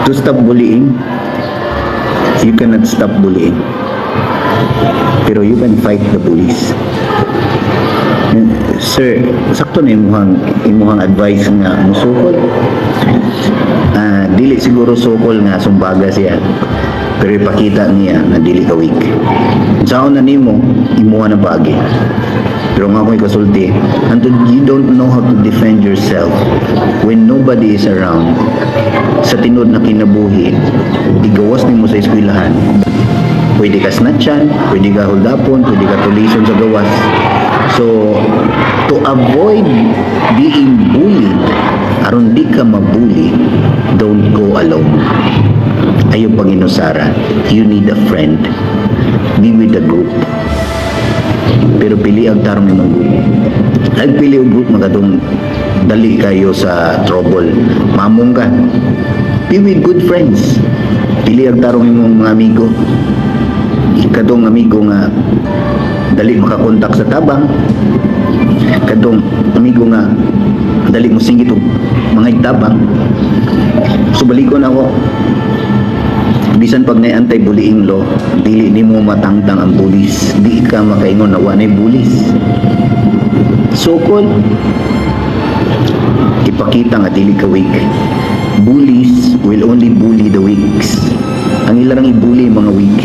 To stop bullying, you cannot stop bullying. Pero you can fight the bullies. Sir, sakto na imuhang advice nga musukol. Dili siguro sukol nga sumbaga siya. Pero ipakita niya na dili ka weak. Saan na nimo, imuha na bagi. Pero nga ako'y kasulti, until you don't know how to defend yourself when nobody is around, sa tinod na kinabuhi, igawas nimo sa eskwelahan. Pwede ka snatchan, pwede ka holdapon, pwede ka tulisan sa gawas. So, to avoid being bullied, aron di ka mabully, don't go alone. Ayaw Panginoon Sara, you need a friend. Be with a group. Pero pili ang tarong ng group. Nagpili ang group magadong dali kayo sa trouble. Mamong ka. Be with good friends. Pili ang tarong ng mga amigo. Kadong amigo nga dali makakontak sa tabang. Kadong amigo nga dali mo singit og mga itabang. So balikon ako. Bisan pag na anti-bullying law, dili nimo matangtang ang pulis. Di ka makaingon na wanay pulis. Sukol, ipakita nga dili ka weak. Bullies will only bully the weak. Ang ilarang i-bully mga weak.